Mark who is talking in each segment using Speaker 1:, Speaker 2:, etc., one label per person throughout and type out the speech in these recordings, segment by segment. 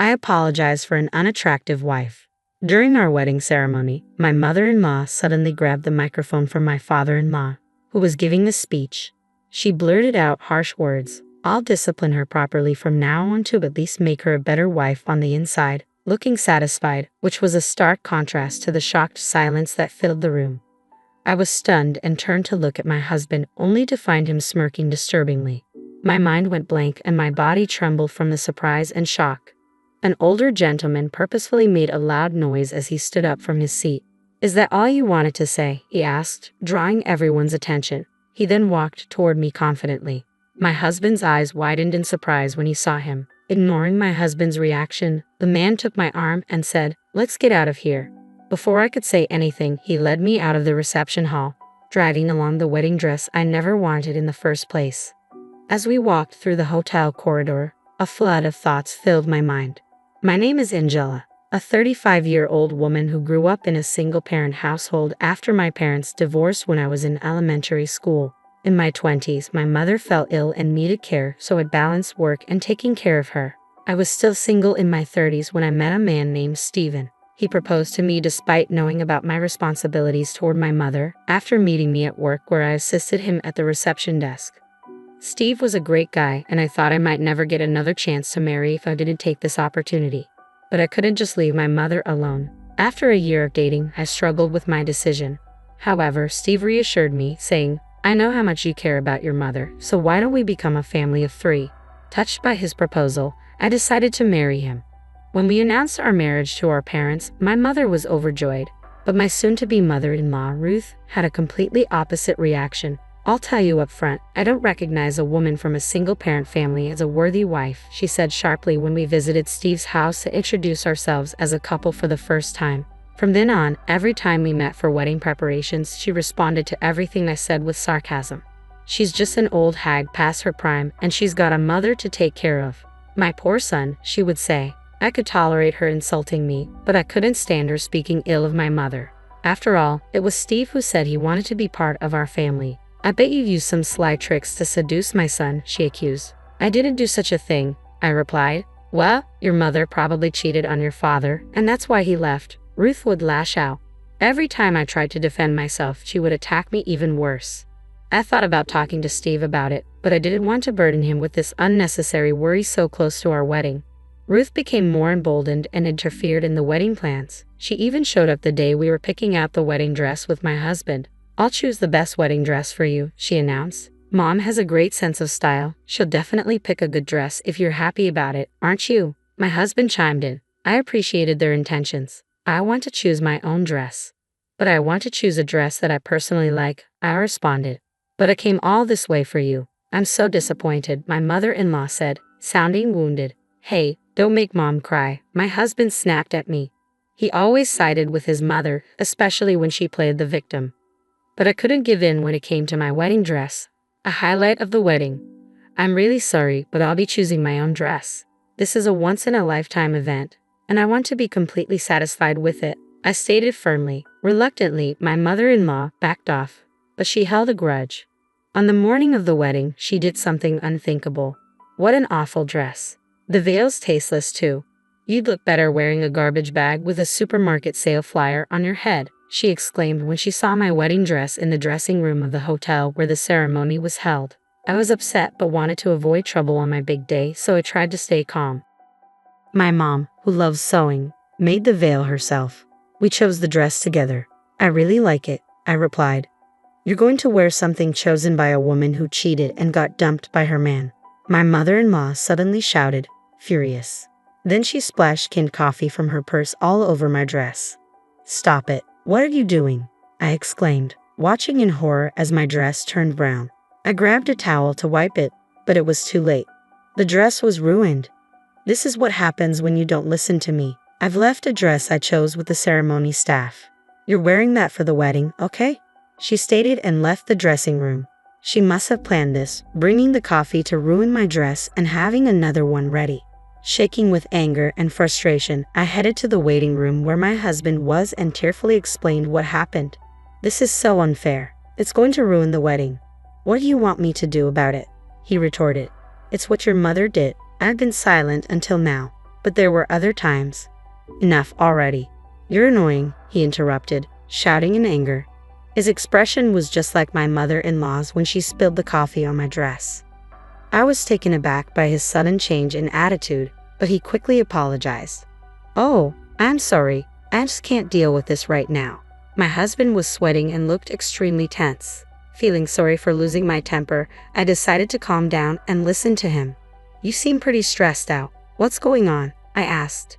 Speaker 1: I apologized for an unattractive wife. During our wedding ceremony, my mother-in-law suddenly grabbed the microphone from my father-in-law, who was giving the speech. She blurted out harsh words. I'll discipline her properly from now on to at least make her a better wife on the inside, looking satisfied, which was a stark contrast to the shocked silence that filled the room. I was stunned and turned to look at my husband, only to find him smirking disturbingly. My mind went blank and my body trembled from the surprise and shock. An older gentleman purposefully made a loud noise as he stood up from his seat. "Is that all you wanted to say?" he asked, drawing everyone's attention. He then walked toward me confidently. My husband's eyes widened in surprise when he saw him. Ignoring my husband's reaction, the man took my arm and said, "Let's get out of here." Before I could say anything, he led me out of the reception hall, dragging along the wedding dress I never wanted in the first place. As we walked through the hotel corridor, a flood of thoughts filled my mind. My name is Angela, a 35-year-old woman who grew up in a single-parent household after my parents divorced when I was in elementary school. In my 20s, my mother fell ill and needed care, so I balanced work and taking care of her. I was still single in my 30s when I met a man named Steven. He proposed to me despite knowing about my responsibilities toward my mother, after meeting me at work where I assisted him at the reception desk. Steve was a great guy, and I thought I might never get another chance to marry if I didn't take this opportunity. But I couldn't just leave my mother alone. After a year of dating, I struggled with my decision. However, Steve reassured me, saying, "I know how much you care about your mother, so why don't we become a family of 3? Touched by his proposal, I decided to marry him. When we announced our marriage to our parents, my mother was overjoyed, but my soon-to-be mother-in-law, Ruth, had a completely opposite reaction. "I'll tell you up front, I don't recognize a woman from a single-parent family as a worthy wife," she said sharply when we visited Steve's house to introduce ourselves as a couple for the first time. From then on, every time we met for wedding preparations, she responded to everything I said with sarcasm. "She's just an old hag past her prime, and she's got a mother to take care of. My poor son," she would say. I could tolerate her insulting me, but I couldn't stand her speaking ill of my mother. After all, it was Steve who said he wanted to be part of our family. "I bet you used some sly tricks to seduce my son," she accused. "I didn't do such a thing," I replied. "Well, your mother probably cheated on your father, and that's why he left." Ruth would lash out. Every time I tried to defend myself, she would attack me even worse. I thought about talking to Steve about it, but I didn't want to burden him with this unnecessary worry so close to our wedding. Ruth became more emboldened and interfered in the wedding plans. She even showed up the day we were picking out the wedding dress with my husband. "I'll choose the best wedding dress for you," she announced. "Mom has a great sense of style. She'll definitely pick a good dress if you're happy about it, aren't you?" My husband chimed in. I appreciated their intentions. "I want to choose my own dress. But I want to choose a dress that I personally like," I responded. "But I came all this way for you. I'm so disappointed," my mother-in-law said, sounding wounded. "Hey, don't make Mom cry," my husband snapped at me. He always sided with his mother, especially when she played the victim. But I couldn't give in when it came to my wedding dress, a highlight of the wedding. "I'm really sorry, but I'll be choosing my own dress. This is a once-in-a-lifetime event, and I want to be completely satisfied with it," I stated firmly. Reluctantly, my mother-in-law backed off, but she held a grudge. On the morning of the wedding, she did something unthinkable. What an awful dress. The veil's tasteless too. "You'd look better wearing a garbage bag with a supermarket sale flyer on your head," she exclaimed when she saw my wedding dress in the dressing room of the hotel where the ceremony was held. I was upset but wanted to avoid trouble on my big day, so I tried to stay calm. My mom, who loves sewing, made the veil herself. We chose the dress together. "I really like it," I replied. "You're going to wear something chosen by a woman who cheated and got dumped by her man," my mother-in-law suddenly shouted, furious. Then she splashed canned coffee from her purse all over my dress. "Stop it. What are you doing?" I exclaimed, watching in horror as my dress turned brown. I grabbed a towel to wipe it, but it was too late. The dress was ruined. "This is what happens when you don't listen to me. I've left a dress I chose with the ceremony staff. You're wearing that for the wedding, okay?" she stated and left the dressing room. She must have planned this, bringing the coffee to ruin my dress and having another one ready. Shaking with anger and frustration, I headed to the waiting room where my husband was and tearfully explained what happened. "This is so unfair. It's going to ruin the wedding." "What do you want me to do about it?" he retorted. "It's what your mother did." I've been silent until now. but there were other times. Enough already. You're annoying, he interrupted, shouting in anger. His expression was just like my mother-in-law's when she spilled the coffee on my dress. I was taken aback by his sudden change in attitude, but he quickly apologized. Oh, I'm sorry, I just can't deal with this right now. My husband was sweating and looked extremely tense. Feeling sorry for losing my temper, I decided to calm down and listen to him. You seem pretty stressed out. What's going on? I asked.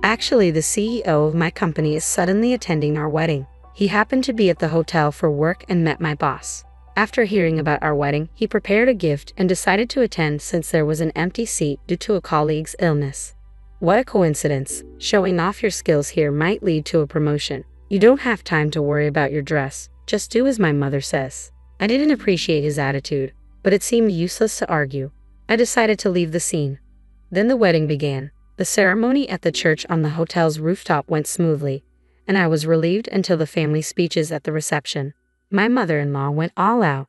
Speaker 1: Actually, the CEO of my company is suddenly attending our wedding. He happened to be at the hotel for work and met my boss. After hearing about our wedding, he prepared a gift and decided to attend since there was an empty seat due to a colleague's illness. What a coincidence. Showing off your skills here might lead to a promotion. You don't have time to worry about your dress. Just do as my mother says. I didn't appreciate his attitude, but it seemed useless to argue. I decided to leave the scene. Then the wedding began. The ceremony at the church on the hotel's rooftop went smoothly, and I was relieved until the family speeches at the reception. My mother-in-law went all out.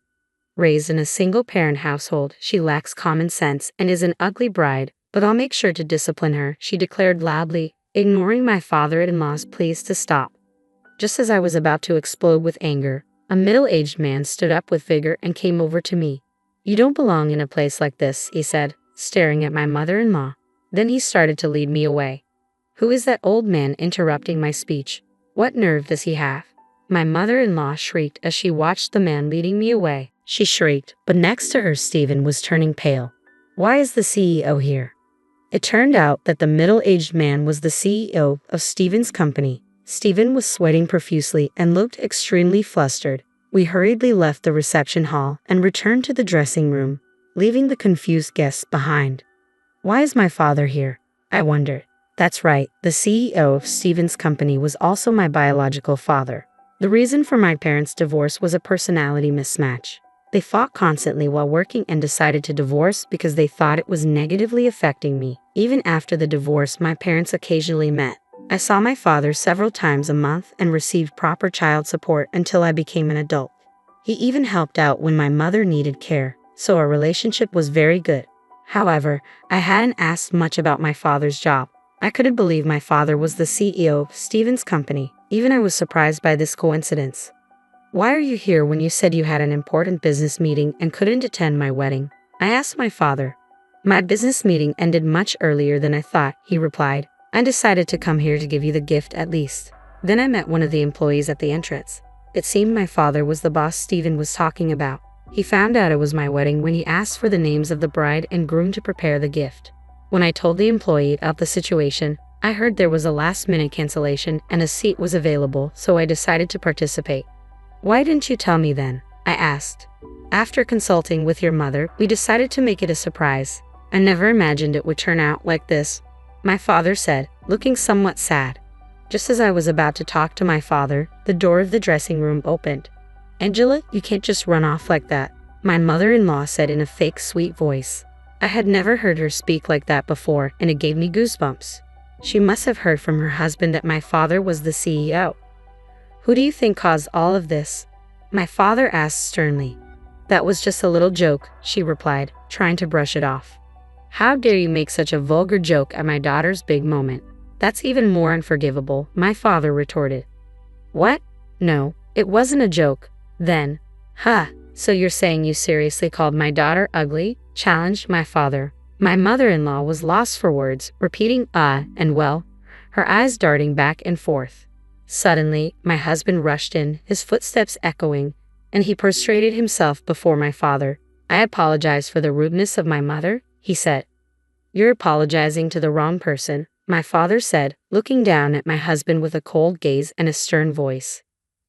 Speaker 1: Raised in a single-parent household, she lacks common sense and is an ugly bride, but I'll make sure to discipline her, she declared loudly, ignoring my father-in-law's pleas to stop. Just as I was about to explode with anger, a middle-aged man stood up with vigor and came over to me. You don't belong in a place like this, he said, staring at my mother-in-law. Then he started to lead me away. Who is that old man interrupting my speech? What nerve does he have? My mother-in-law shrieked as she watched the man leading me away. She shrieked, but next to her Stephen was turning pale. Why is the CEO here? It turned out that the middle-aged man was the CEO of Stephen's company. Stephen was sweating profusely and looked extremely flustered. We hurriedly left the reception hall and returned to the dressing room, leaving the confused guests behind. Why is my father here? I wondered. That's right, the CEO of Stephen's company was also my biological father. The reason for my parents' divorce was a personality mismatch. They fought constantly while working and decided to divorce because they thought it was negatively affecting me. Even after the divorce, my parents occasionally met. I saw my father several times a month and received proper child support until I became an adult. He even helped out when my mother needed care, so our relationship was very good. However, I hadn't asked much about my father's job. I couldn't believe my father was the CEO of Stephen's company. Even I was surprised by this coincidence. Why are you here when you said you had an important business meeting and couldn't attend my wedding? I asked my father. My business meeting ended much earlier than I thought, he replied. I decided to come here to give you the gift at least. Then I met one of the employees at the entrance. It seemed my father was the boss Stephen was talking about. He found out it was my wedding when he asked for the names of the bride and groom to prepare the gift. When I told the employee of the situation, I heard there was a last-minute cancellation and a seat was available, so I decided to participate. Why didn't you tell me then? I asked. After consulting with your mother, we decided to make it a surprise. I never imagined it would turn out like this, my father said, looking somewhat sad. Just as I was about to talk to my father, the door of the dressing room opened. Angela, you can't just run off like that, my mother-in-law said in a fake sweet voice. I had never heard her speak like that before, and it gave me goosebumps. She must have heard from her husband that my father was the CEO. Who do you think caused all of this? My father asked sternly. That was just a little joke, she replied, trying to brush it off. How dare you make such a vulgar joke at my daughter's big moment? That's even more unforgivable, my father retorted. What? No, it wasn't a joke. Then, so you're saying you seriously called my daughter ugly? Challenged my father. My mother-in-law was lost for words, repeating and well, her eyes darting back and forth. Suddenly, my husband rushed in, his footsteps echoing, and he prostrated himself before my father. I apologize for the rudeness of my mother, he said. You're apologizing to the wrong person, my father said, looking down at my husband with a cold gaze and a stern voice.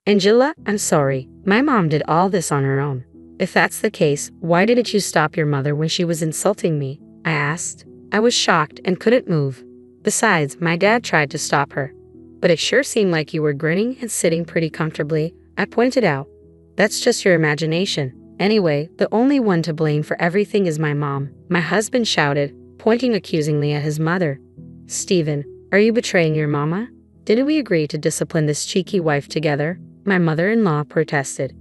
Speaker 1: Angela, I'm sorry. My mom did all this on her own. If that's the case, why didn't you stop your mother when she was insulting me? I asked. I was shocked and couldn't move. Besides, my dad tried to stop her. But it sure seemed like you were grinning and sitting pretty comfortably, I pointed out. That's just your imagination. Anyway, the only one to blame for everything is my mom, my husband shouted, pointing accusingly at his mother. Stephen, are you betraying your mama? Didn't we agree to discipline this cheeky wife together? My mother-in-law protested.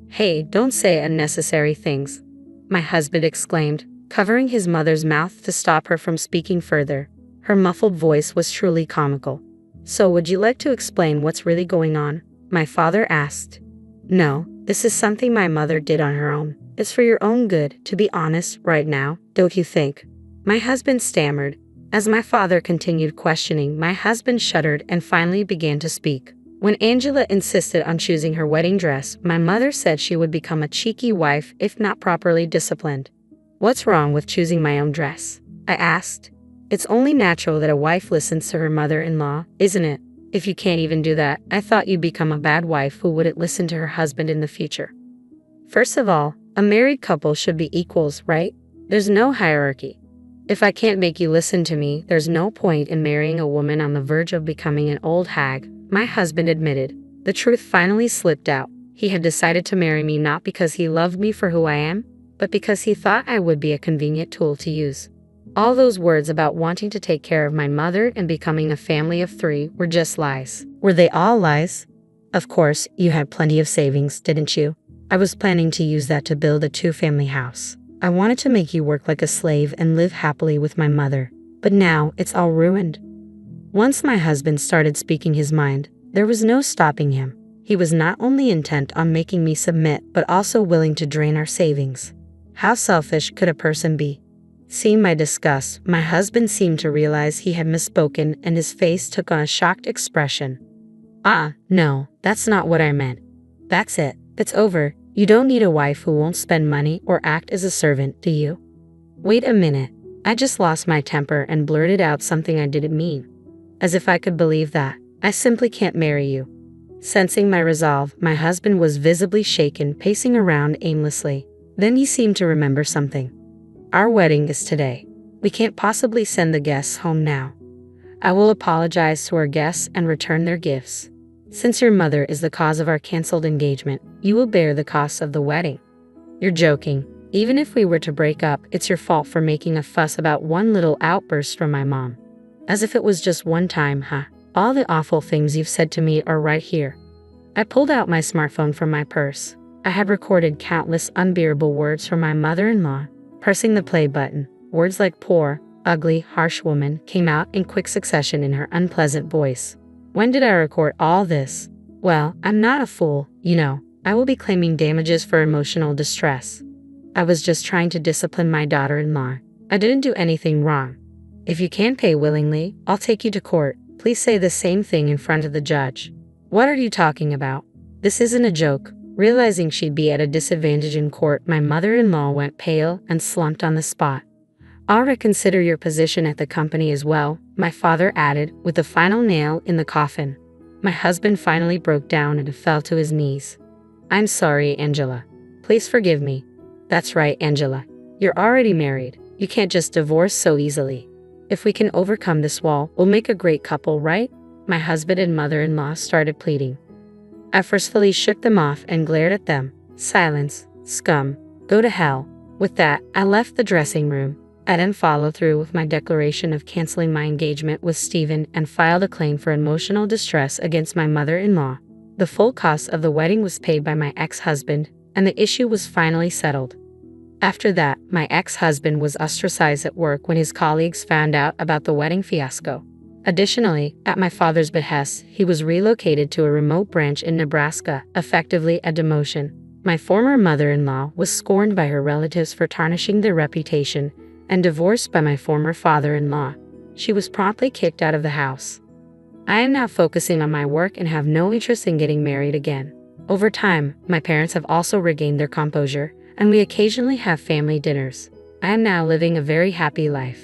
Speaker 1: Hey, don't say unnecessary things, my husband exclaimed, covering his mother's mouth to stop her from speaking further. Her muffled voice was truly comical. "So would you like to explain what's really going on?" my father asked. "No, this is something my mother did on her own. It's for your own good, to be honest, right now, don't you think?" my husband stammered. As my father continued questioning, my husband shuddered and finally began to speak. When Angela insisted on choosing her wedding dress, my mother said she would become a cheeky wife if not properly disciplined. "What's wrong with choosing my own dress?" I asked. "It's only natural that a wife listens to her mother-in-law, isn't it? If you can't even do that, I thought you'd become a bad wife who wouldn't listen to her husband in the future." First of all, a married couple should be equals, right? There's no hierarchy. If I can't make you listen to me, there's no point in marrying a woman on the verge of becoming an old hag, my husband admitted. The truth finally slipped out. He had decided to marry me not because he loved me for who I am, but because he thought I would be a convenient tool to use. All those words about wanting to take care of my mother and becoming a family of 3 were just lies. Were they all lies? Of course, you had plenty of savings, didn't you? I was planning to use that to build a 2-family house. I wanted to make you work like a slave and live happily with my mother, but now it's all ruined. Once my husband started speaking his mind, there was no stopping him. He was not only intent on making me submit, but also willing to drain our savings. How selfish could a person be? Seeing my disgust, my husband seemed to realize he had misspoken and his face took on a shocked expression. No, that's not what I meant. That's it. It's over. You don't need a wife who won't spend money or act as a servant, do you?" Wait a minute. I just lost my temper and blurted out something I didn't mean. As if I could believe that. "I simply can't marry you." Sensing my resolve, my husband was visibly shaken, pacing around aimlessly. Then he seemed to remember something. "Our wedding is today. We can't possibly send the guests home now. I will apologize to our guests and return their gifts. Since your mother is the cause of our canceled engagement, you will bear the costs of the wedding." "You're joking. Even if we were to break up, it's your fault for making a fuss about one little outburst from my mom. As if it was just one time, huh? All the awful things you've said to me are right here." I pulled out my smartphone from my purse. I had recorded countless unbearable words from my mother-in-law. Pressing the play button, words like poor, ugly, harsh woman came out in quick succession in her unpleasant voice. When did I record all this? Well, I'm not a fool, you know. I will be claiming damages for emotional distress. I was just trying to discipline my daughter-in-law. I didn't do anything wrong. If you can't pay willingly, I'll take you to court. Please say the same thing in front of the judge. What are you talking about? This isn't a joke. Realizing she'd be at a disadvantage in court, my mother-in-law went pale and slumped on the spot. "I'll reconsider your position at the company as well," my father added, with the final nail in the coffin. My husband finally broke down and fell to his knees. "I'm sorry, Angela. Please forgive me." "That's right, Angela. You're already married. You can't just divorce so easily. If we can overcome this wall, we'll make a great couple, right?" My husband and mother-in-law started pleading. I forcefully shook them off and glared at them. "Silence, scum. Go to hell." With that, I left the dressing room. I then followed through with my declaration of canceling my engagement with Stephen and filed a claim for emotional distress against my mother-in-law. The full cost of the wedding was paid by my ex-husband, and the issue was finally settled. After that, my ex-husband was ostracized at work when his colleagues found out about the wedding fiasco. Additionally, at my father's behest, he was relocated to a remote branch in Nebraska, effectively a demotion. My former mother-in-law was scorned by her relatives for tarnishing their reputation, and divorced by my former father-in-law. She was promptly kicked out of the house. I am now focusing on my work and have no interest in getting married again. Over time, my parents have also regained their composure, and we occasionally have family dinners. I am now living a very happy life.